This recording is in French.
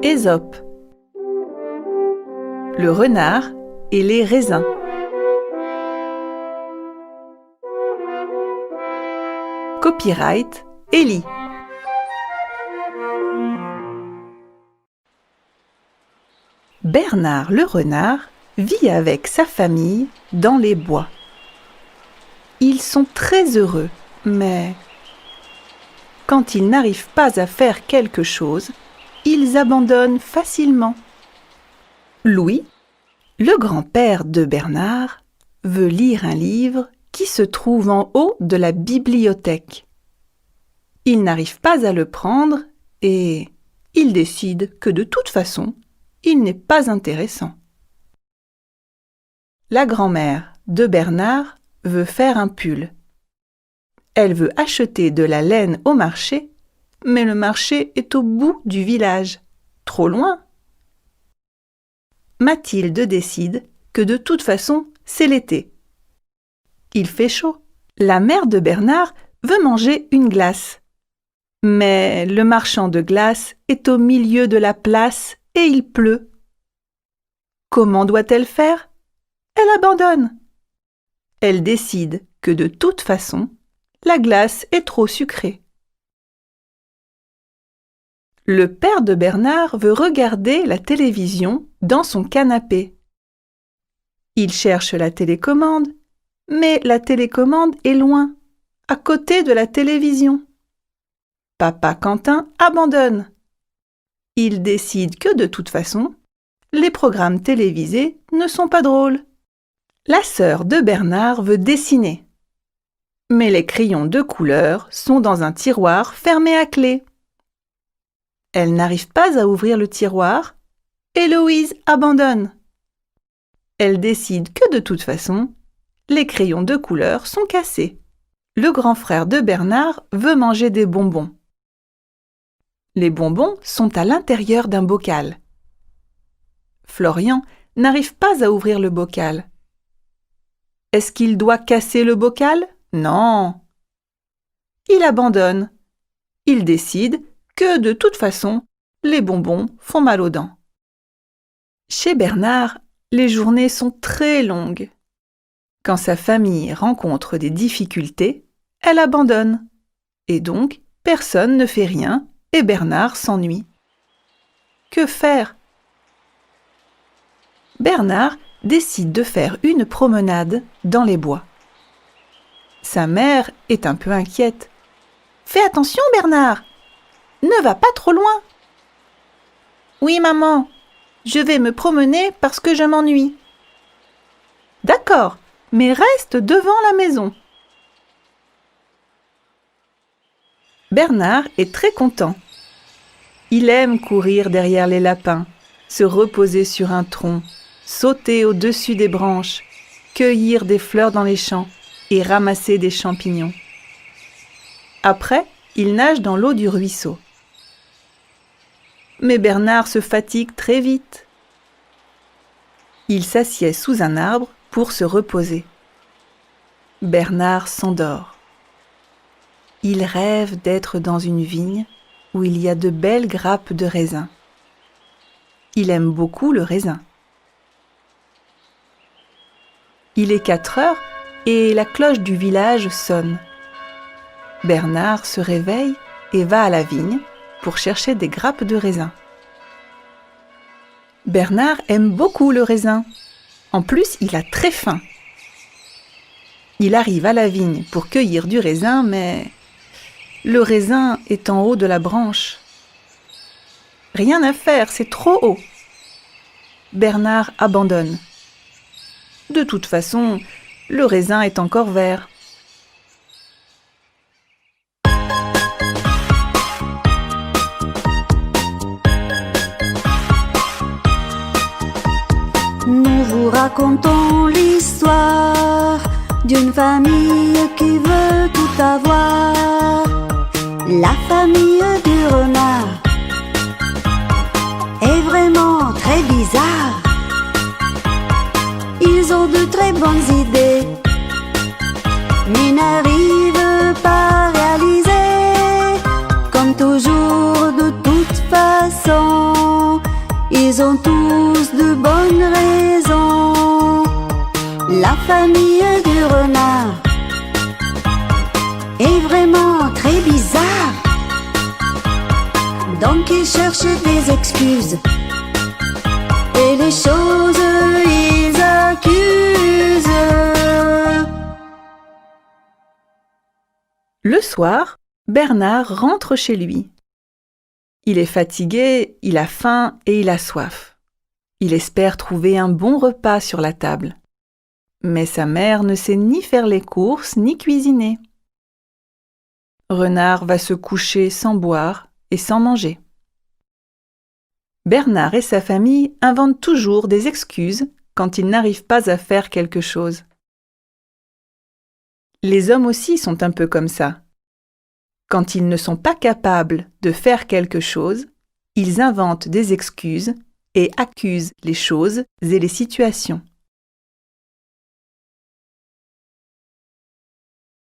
Ésope. Le renard et les raisins. Copyright Ellie. Bernard le renard vit avec sa famille dans les bois. Ils sont très heureux, mais quand ils n'arrivent pas à faire quelque chose, ils abandonnent facilement. Louis, le grand-père de Bernard, veut lire un livre qui se trouve en haut de la bibliothèque. Il n'arrive pas à le prendre et il décide que de toute façon, il n'est pas intéressant. La grand-mère de Bernard veut faire un pull. Elle veut acheter de la laine au marché, mais le marché est au bout du village, trop loin. Mathilde décide que de toute façon, c'est l'été. Il fait chaud. La mère de Bernard veut manger une glace. Mais le marchand de glace est au milieu de la place et il pleut. Comment doit-elle faire? Elle abandonne. Elle décide que de toute façon, la glace est trop sucrée. Le père de Bernard veut regarder la télévision dans son canapé. Il cherche la télécommande, mais la télécommande est loin, à côté de la télévision. Papa Quentin abandonne. Il décide que de toute façon, les programmes télévisés ne sont pas drôles. La sœur de Bernard veut dessiner. Mais les crayons de couleur sont dans un tiroir fermé à clé. Elle n'arrive pas à ouvrir le tiroir et Louise abandonne. Elle décide que de toute façon, les crayons de couleur sont cassés. Le grand frère de Bernard veut manger des bonbons. Les bonbons sont à l'intérieur d'un bocal. Florian n'arrive pas à ouvrir le bocal. Est-ce qu'il doit casser le bocal? Non. Il abandonne. Il décide que de toute façon, les bonbons font mal aux dents. Chez Bernard, les journées sont très longues. Quand sa famille rencontre des difficultés, elle abandonne. Et donc, personne ne fait rien et Bernard s'ennuie. Que faire? Bernard décide de faire une promenade dans les bois. Sa mère est un peu inquiète. « Fais attention, Bernard! Ne va pas trop loin! »« Oui, maman, je vais me promener parce que je m'ennuie. »« D'accord, mais reste devant la maison. » Bernard est très content. Il aime courir derrière les lapins, se reposer sur un tronc, sauter au-dessus des branches, cueillir des fleurs dans les champs et ramasser des champignons. Après, il nage dans l'eau du ruisseau. Mais Bernard se fatigue très vite. Il s'assied sous un arbre pour se reposer. Bernard s'endort. Il rêve d'être dans une vigne où il y a de belles grappes de raisin. Il aime beaucoup le raisin. Il est 4 heures et la cloche du village sonne. Bernard se réveille et va à la vigne pour chercher des grappes de raisin. Bernard aime beaucoup le raisin. En plus, il a très faim. Il arrive à la vigne pour cueillir du raisin, mais le raisin est en haut de la branche. Rien à faire, c'est trop haut. Bernard abandonne. De toute façon, le raisin est encore vert. Nous vous racontons l'histoire d'une famille qui veut tout avoir. La famille du renard est vraiment très bizarre. Ils ont de très bonnes idées, mais n'arrivent pas à réaliser. Comme toujours, de toute façon, Ils ont tous de bonnes raisons. La famille du renard est vraiment très bizarre. Donc ils cherchent des excuses et les choses ils accusent. Le soir, Bernard rentre chez lui. Il est fatigué, il a faim et il a soif. Il espère trouver un bon repas sur la table. Mais sa mère ne sait ni faire les courses ni cuisiner. Renard va se coucher sans boire et sans manger. Bernard et sa famille inventent toujours des excuses quand ils n'arrivent pas à faire quelque chose. Les hommes aussi sont un peu comme ça. Quand ils ne sont pas capables de faire quelque chose, ils inventent des excuses et accusent les choses et les situations.